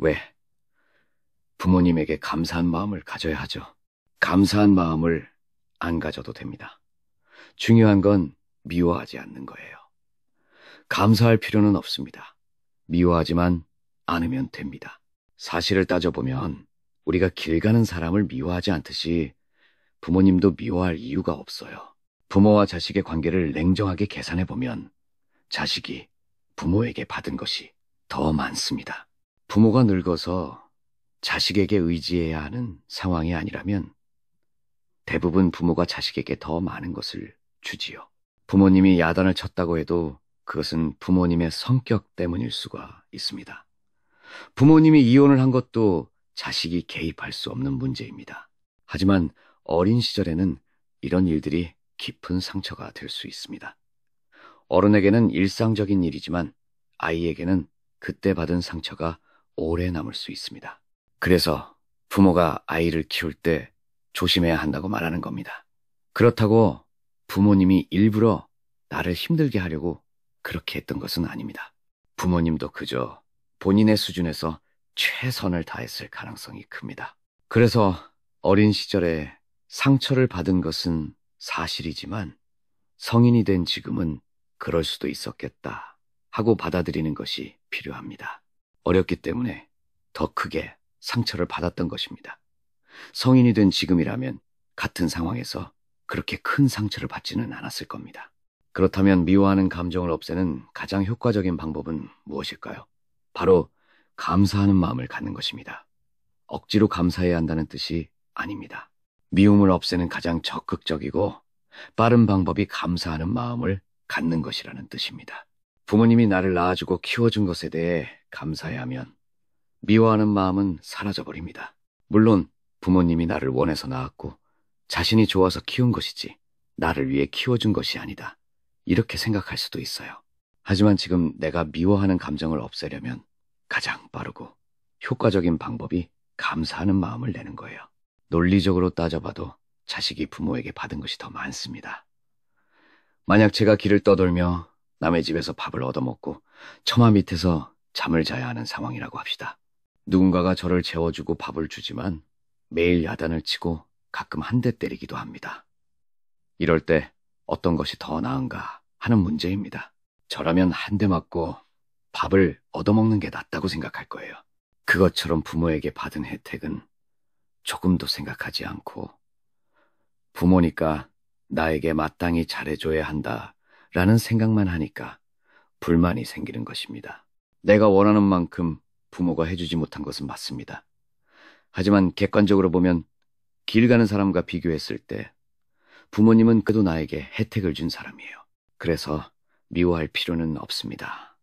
왜? 부모님에게 감사한 마음을 가져야 하죠. 감사한 마음을 안 가져도 됩니다. 중요한 건 미워하지 않는 거예요. 감사할 필요는 없습니다. 미워하지만 않으면 됩니다. 사실을 따져보면 우리가 길 가는 사람을 미워하지 않듯이 부모님도 미워할 이유가 없어요. 부모와 자식의 관계를 냉정하게 계산해보면 자식이 부모에게 받은 것이 더 많습니다. 부모가 늙어서 자식에게 의지해야 하는 상황이 아니라면 대부분 부모가 자식에게 더 많은 것을 주지요. 부모님이 야단을 쳤다고 해도 그것은 부모님의 성격 때문일 수가 있습니다. 부모님이 이혼을 한 것도 자식이 개입할 수 없는 문제입니다. 하지만 어린 시절에는 이런 일들이 깊은 상처가 될 수 있습니다. 어른에게는 일상적인 일이지만 아이에게는 그때 받은 상처가 오래 남을 수 있습니다. 그래서 부모가 아이를 키울 때 조심해야 한다고 말하는 겁니다. 그렇다고 부모님이 일부러 나를 힘들게 하려고 그렇게 했던 것은 아닙니다. 부모님도 그저 본인의 수준에서 최선을 다했을 가능성이 큽니다. 그래서 어린 시절에 상처를 받은 것은 사실이지만 성인이 된 지금은 그럴 수도 있었겠다 하고 받아들이는 것이 필요합니다. 어렸기 때문에 더 크게 상처를 받았던 것입니다. 성인이 된 지금이라면 같은 상황에서 그렇게 큰 상처를 받지는 않았을 겁니다. 그렇다면 미워하는 감정을 없애는 가장 효과적인 방법은 무엇일까요? 바로 감사하는 마음을 갖는 것입니다. 억지로 감사해야 한다는 뜻이 아닙니다. 미움을 없애는 가장 적극적이고 빠른 방법이 감사하는 마음을 갖는 것이라는 뜻입니다. 부모님이 나를 낳아주고 키워준 것에 대해 감사해야 하면 미워하는 마음은 사라져버립니다. 물론 부모님이 나를 원해서 낳았고 자신이 좋아서 키운 것이지 나를 위해 키워준 것이 아니다. 이렇게 생각할 수도 있어요. 하지만 지금 내가 미워하는 감정을 없애려면 가장 빠르고 효과적인 방법이 감사하는 마음을 내는 거예요. 논리적으로 따져봐도 자식이 부모에게 받은 것이 더 많습니다. 만약 제가 길을 떠돌며 남의 집에서 밥을 얻어먹고 처마 밑에서 잠을 자야 하는 상황이라고 합시다. 누군가가 저를 재워주고 밥을 주지만 매일 야단을 치고 가끔 한 대 때리기도 합니다. 이럴 때 어떤 것이 더 나은가 하는 문제입니다. 저라면 한 대 맞고 밥을 얻어먹는 게 낫다고 생각할 거예요. 그것처럼 부모에게 받은 혜택은 조금도 생각하지 않고 부모니까 나에게 마땅히 잘해줘야 한다라는 생각만 하니까 불만이 생기는 것입니다. 내가 원하는 만큼 부모가 해주지 못한 것은 맞습니다. 하지만 객관적으로 보면 길 가는 사람과 비교했을 때 부모님은 그래도 나에게 혜택을 준 사람이에요. 그래서 미워할 필요는 없습니다.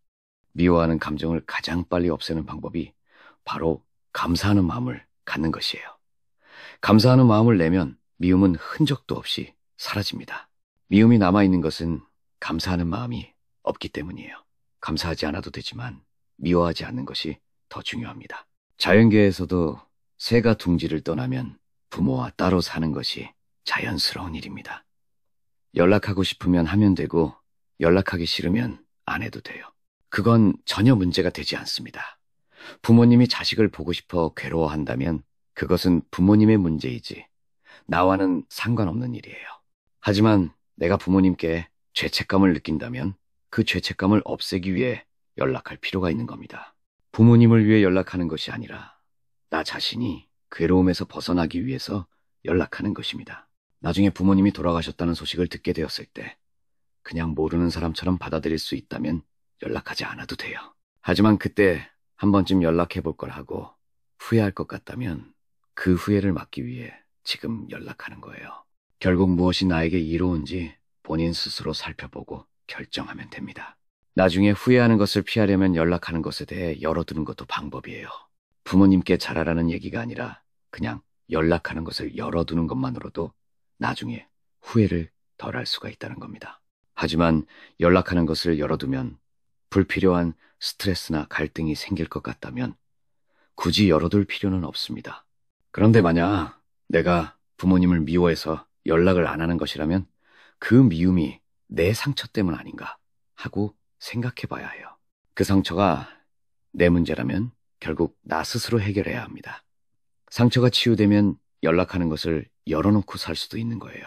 미워하는 감정을 가장 빨리 없애는 방법이 바로 감사하는 마음을 갖는 것이에요. 감사하는 마음을 내면 미움은 흔적도 없이 사라집니다. 미움이 남아있는 것은 감사하는 마음이 없기 때문이에요. 감사하지 않아도 되지만 미워하지 않는 것이 더 중요합니다. 자연계에서도 새가 둥지를 떠나면 부모와 따로 사는 것이 자연스러운 일입니다. 연락하고 싶으면 하면 되고 연락하기 싫으면 안 해도 돼요. 그건 전혀 문제가 되지 않습니다. 부모님이 자식을 보고 싶어 괴로워한다면 그것은 부모님의 문제이지 나와는 상관없는 일이에요. 하지만 내가 부모님께 죄책감을 느낀다면 그 죄책감을 없애기 위해 연락할 필요가 있는 겁니다. 부모님을 위해 연락하는 것이 아니라 나 자신이 괴로움에서 벗어나기 위해서 연락하는 것입니다. 나중에 부모님이 돌아가셨다는 소식을 듣게 되었을 때 그냥 모르는 사람처럼 받아들일 수 있다면 연락하지 않아도 돼요. 하지만 그때 한 번쯤 연락해 볼 걸 하고 후회할 것 같다면 그 후회를 막기 위해 지금 연락하는 거예요. 결국 무엇이 나에게 이로운지 본인 스스로 살펴보고 결정하면 됩니다. 나중에 후회하는 것을 피하려면 연락하는 것에 대해 열어두는 것도 방법이에요. 부모님께 잘하라는 얘기가 아니라 그냥 연락하는 것을 열어두는 것만으로도 나중에 후회를 덜 할 수가 있다는 겁니다. 하지만 연락하는 것을 열어두면 불필요한 스트레스나 갈등이 생길 것 같다면 굳이 열어둘 필요는 없습니다. 그런데 만약 내가 부모님을 미워해서 연락을 안 하는 것이라면 그 미움이 내 상처 때문 아닌가 하고 생각해 봐야 해요. 그 상처가 내 문제라면 결국 나 스스로 해결해야 합니다. 상처가 치유되면 연락하는 것을 열어놓고 살 수도 있는 거예요.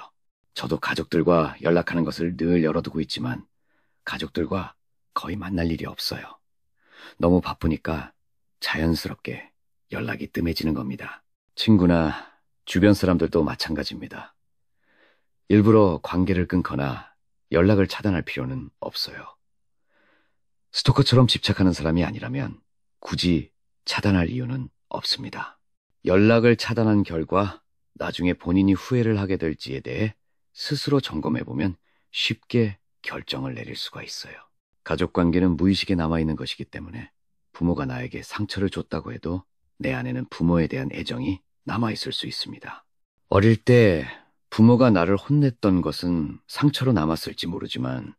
저도 가족들과 연락하는 것을 늘 열어두고 있지만 가족들과 거의 만날 일이 없어요. 너무 바쁘니까 자연스럽게 연락이 뜸해지는 겁니다. 친구나 주변 사람들도 마찬가지입니다. 일부러 관계를 끊거나 연락을 차단할 필요는 없어요. 스토커처럼 집착하는 사람이 아니라면 굳이 차단할 이유는 없습니다. 연락을 차단한 결과 나중에 본인이 후회를 하게 될지에 대해 스스로 점검해보면 쉽게 결정을 내릴 수가 있어요. 가족관계는 무의식에 남아있는 것이기 때문에 부모가 나에게 상처를 줬다고 해도 내 안에는 부모에 대한 애정이 남아있을 수 있습니다. 어릴 때 부모가 나를 혼냈던 것은 상처로 남았을지 모르지만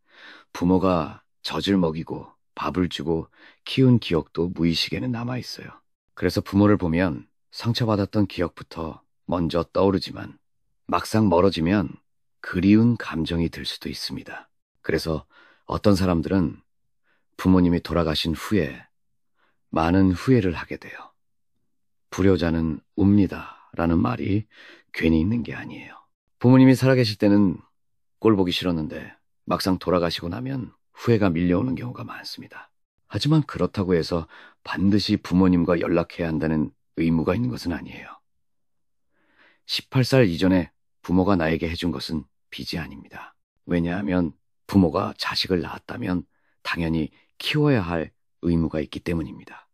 부모가 젖을 먹이고 밥을 주고 키운 기억도 무의식에는 남아있어요. 그래서 부모를 보면 상처받았던 기억부터 먼저 떠오르지만 막상 멀어지면 그리운 감정이 들 수도 있습니다. 그래서 어떤 사람들은 부모님이 돌아가신 후에 많은 후회를 하게 돼요. 불효자는 웁니다 라는 말이 괜히 있는 게 아니에요. 부모님이 살아계실 때는 꼴 보기 싫었는데 막상 돌아가시고 나면 후회가 밀려오는 경우가 많습니다. 하지만 그렇다고 해서 반드시 부모님과 연락해야 한다는 의무가 있는 것은 아니에요. 18살 이전에 부모가 나에게 해준 것은 빚이 아닙니다. 왜냐하면 부모가 자식을 낳았다면 당연히 키워야 할 의무가 있기 때문입니다.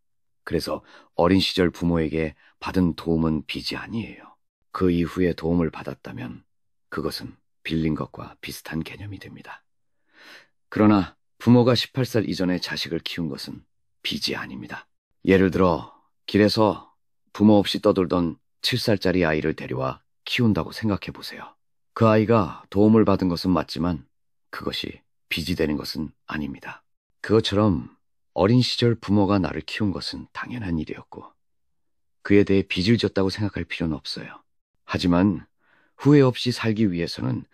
그래서 어린 시절 부모에게 받은 도움은 빚이 아니에요. 그 이후에 도움을 받았다면 그것은 빌린 것과 비슷한 개념이 됩니다. 그러나 부모가 18살 이전에 자식을 키운 것은 빚이 아닙니다. 예를 들어 길에서 부모 없이 떠돌던 7살짜리 아이를 데려와 키운다고 생각해 보세요. 그 아이가 도움을 받은 것은 맞지만 그것이 빚이 되는 것은 아닙니다. 그것처럼 어린 시절 부모가 나를 키운 것은 당연한 일이었고 그에 대해 빚을 졌다고 생각할 필요는 없어요. 하지만 후회 없이 살기 위해서는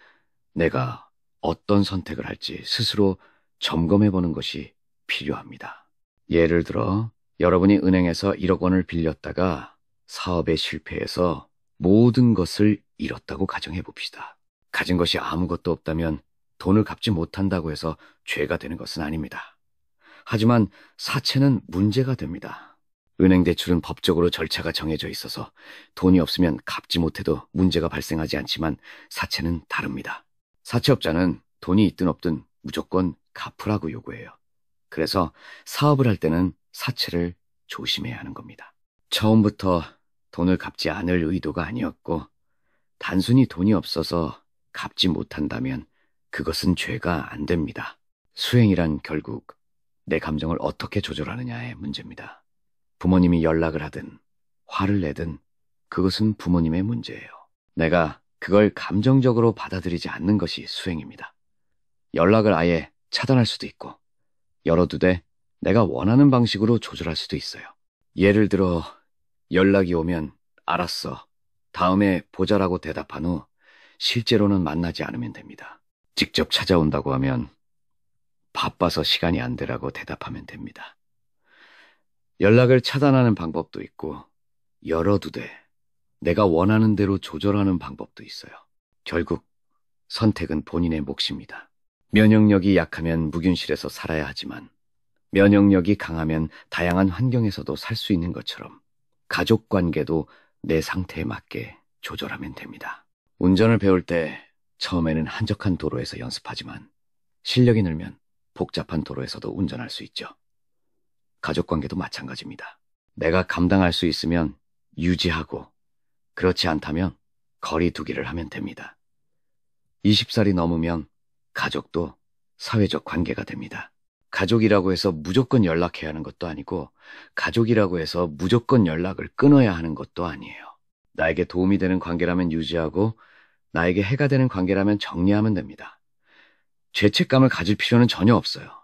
내가 어떤 선택을 할지 스스로 점검해보는 것이 필요합니다. 예를 들어 여러분이 은행에서 1억 원을 빌렸다가 사업에 실패해서 모든 것을 잃었다고 가정해봅시다. 가진 것이 아무것도 없다면 돈을 갚지 못한다고 해서 죄가 되는 것은 아닙니다. 하지만 사채는 문제가 됩니다. 은행 대출은 법적으로 절차가 정해져 있어서 돈이 없으면 갚지 못해도 문제가 발생하지 않지만 사채는 다릅니다. 사채업자는 돈이 있든 없든 무조건 갚으라고 요구해요. 그래서 사업을 할 때는 사채를 조심해야 하는 겁니다. 처음부터 돈을 갚지 않을 의도가 아니었고 단순히 돈이 없어서 갚지 못한다면 그것은 죄가 안 됩니다. 수행이란 결국 내 감정을 어떻게 조절하느냐의 문제입니다. 부모님이 연락을 하든 화를 내든 그것은 부모님의 문제예요. 내가 그걸 감정적으로 받아들이지 않는 것이 수행입니다. 연락을 아예 차단할 수도 있고 열어두되 내가 원하는 방식으로 조절할 수도 있어요. 예를 들어 연락이 오면 알았어, 다음에 보자라고 대답한 후 실제로는 만나지 않으면 됩니다. 직접 찾아온다고 하면 바빠서 시간이 안 되라고 대답하면 됩니다. 연락을 차단하는 방법도 있고 열어두되 내가 원하는 대로 조절하는 방법도 있어요. 결국 선택은 본인의 몫입니다. 면역력이 약하면 묵윤실에서 살아야 하지만 면역력이 강하면 다양한 환경에서도 살 수 있는 것처럼 가족관계도 내 상태에 맞게 조절하면 됩니다. 운전을 배울 때 처음에는 한적한 도로에서 연습하지만 실력이 늘면 복잡한 도로에서도 운전할 수 있죠. 가족관계도 마찬가지입니다. 내가 감당할 수 있으면 유지하고 그렇지 않다면 거리 두기를 하면 됩니다. 20살이 넘으면 가족도 사회적 관계가 됩니다. 가족이라고 해서 무조건 연락해야 하는 것도 아니고 가족이라고 해서 무조건 연락을 끊어야 하는 것도 아니에요. 나에게 도움이 되는 관계라면 유지하고 나에게 해가 되는 관계라면 정리하면 됩니다. 죄책감을 가질 필요는 전혀 없어요.